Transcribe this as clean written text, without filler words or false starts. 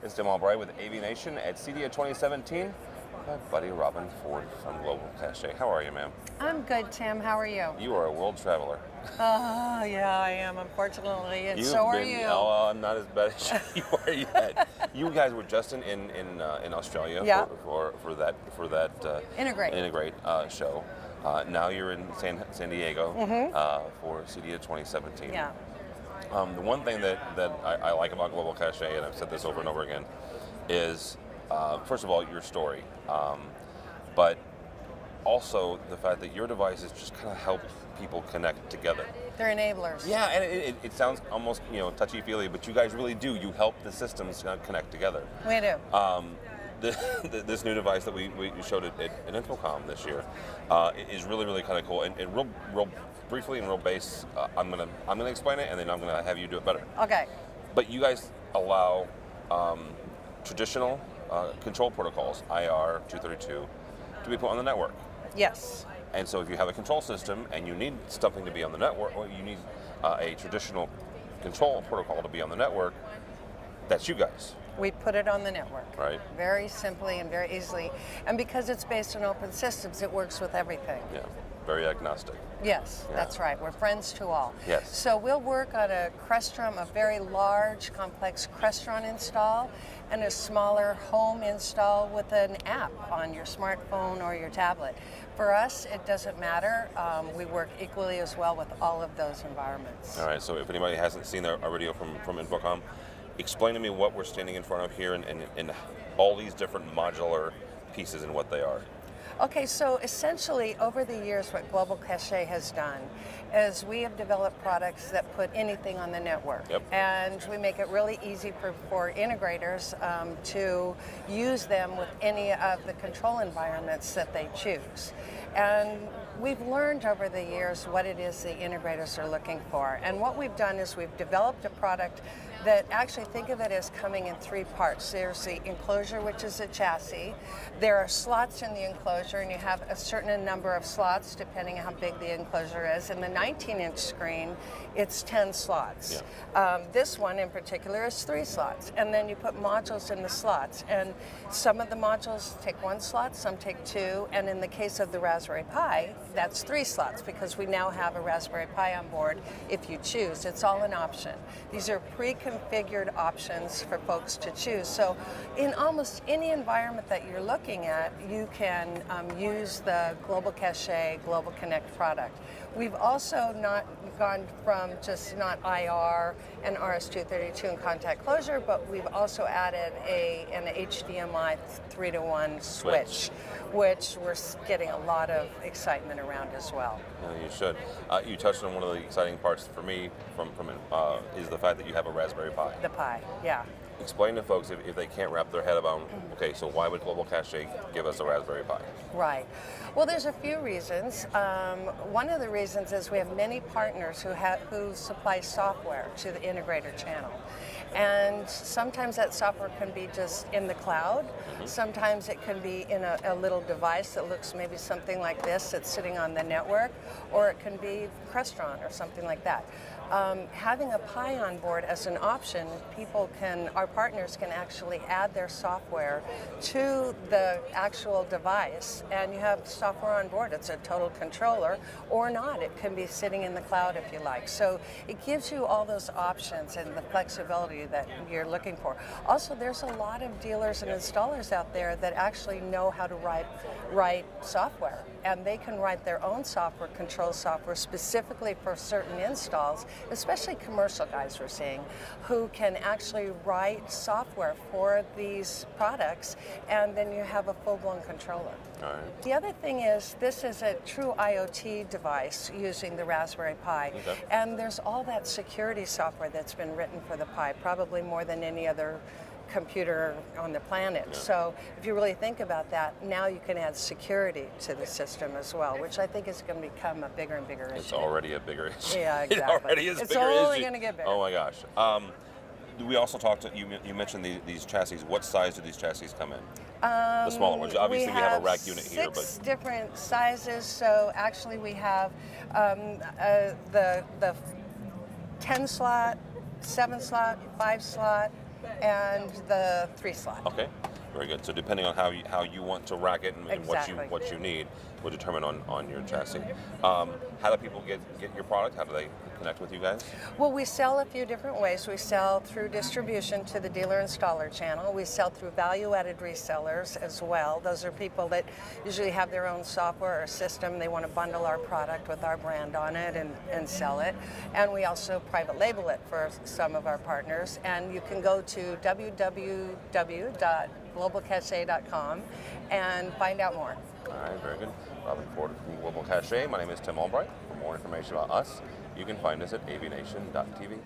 It's Tim Albright with AVNation at CEDIA 2017. My buddy Robin Ford from Global Cache. How are you, ma'am? I'm good, Tim. How are you? You are a world traveler. Oh, yeah, I am, unfortunately. And so are you. Oh, I'm not as bad as you are yet. You guys were just in Australia Yeah. for that Integrate show. Now you're in San Diego for CEDIA 2017. Yeah. The one thing that I like about Global Cache, and I've said this over and over again, is first of all your story, but also the fact that your devices just kind of help people connect together. They're enablers. Yeah, and it sounds almost touchy-feely, but you guys really do. You help the systems connect together. We do. This new device that we showed at InfoComm this year is really kind of cool, and real briefly and real base. I'm gonna explain it, and then I'm gonna have you do it better. Okay. But you guys allow traditional control protocols, IR 232, to be put on the network. Yes. And so if you have a control system and you need something to be on the network, or you need a traditional control protocol to be on the network, that's you guys. We put it on the network. Right. Very simply and very easily. And because it's based on open systems, it works with everything. Yeah, very agnostic. Yes, Yeah. that's right. We're friends to all. Yes. So we'll work on a Crestron, a very large, complex Crestron install, and a smaller home install with an app on your smartphone or your tablet. For us, it doesn't matter. We work equally as well with all of those environments. All right, so if anybody hasn't seen our video from InfoComm, explain to me what we're standing in front of here and all these different modular pieces and what they are. Okay, so essentially over the years what Global Cache has done is we have developed products that put anything on the network. Yep. And we make it really easy for integrators to use them with any of the control environments that they choose. And we've learned over the years what it is the integrators are looking for. And what we've done is we've developed a product that actually, think of it as coming in three parts. There's the enclosure, which is a chassis. There are slots in the enclosure, and you have a certain number of slots depending on how big the enclosure is. In the 19-inch screen, it's 10 slots. Yeah. This one in particular is 3 slots. And then you put modules in the slots. And some of the modules take 1 slot, some take 2. And in the case of the Raspberry Pi, that's 3 slots because we now have a Raspberry Pi on board if you choose. It's all an option. These are pre-configured options for folks to choose. So in almost any environment that you're looking at, you can use the Global Cache, Global Connect product. We've also not gone from just not IR and RS-232 and contact closure, but we've also added an HDMI 3-to-1 switch, which we're getting a lot of excitement around as well. Yeah, you should. You touched on one of the exciting parts for me from is the fact that you have a Raspberry Pi. The Pi, yeah. Explain to folks if they can't wrap their head around, okay, so why would Global Cache give us a Raspberry Pi? Right. Well, there's a few reasons. One of the reasons is we have many partners who supply software to the integrator channel. And sometimes that software can be just in the cloud. Sometimes it can be in a little device that looks maybe something like this that's sitting on the network, or it can be Crestron or something like that. Having a Pi on board as an option, our partners can actually add their software to the actual device, and you have software on board. It's a total controller, or not. It can be sitting in the cloud if you like. So it gives you all those options and the flexibility that you're looking for. Also, there's a lot of dealers and installers out there that actually know how to write software, and they can write their own software, control software, specifically for certain installs, especially commercial guys we're seeing, who can actually write software for these products, and then you have a full-blown controller. All right. The other thing is, this is a true IoT device using the Raspberry Pi, Okay. and there's all that security software that's been written for the Pi, probably more than any other computer on the planet. Yeah. So if you really think about that, now you can add security to the system as well, which I think is going to become a bigger and bigger issue. It's already a bigger issue. Yeah, exactly. It already is a it's bigger issue. It's only going to get bigger. Oh my gosh. We also talked, you mentioned these chassis. What size do these chassis come in? The smaller ones. Obviously we have a rack unit here, but 6 different sizes. So actually we have the 10 slot, 7 slot, 5 slot, and the 3-slot. Okay, very good. So depending on how you want to rack it and Exactly. what you need will determine on your chassis. How do people get your product? How do they connect with you guys? Well, we sell a few different ways. We sell through distribution to the dealer installer channel. We sell through value-added resellers as well. Those are people that usually have their own software or system. They want to bundle our product with our brand on it and sell it. And we also private label it for some of our partners. And you can go to www.globalcache.com and find out more. All right, very good. Robin Ford from Global Cache. My name is Tim Albright. For more information about us, you can find us at avnation.tv.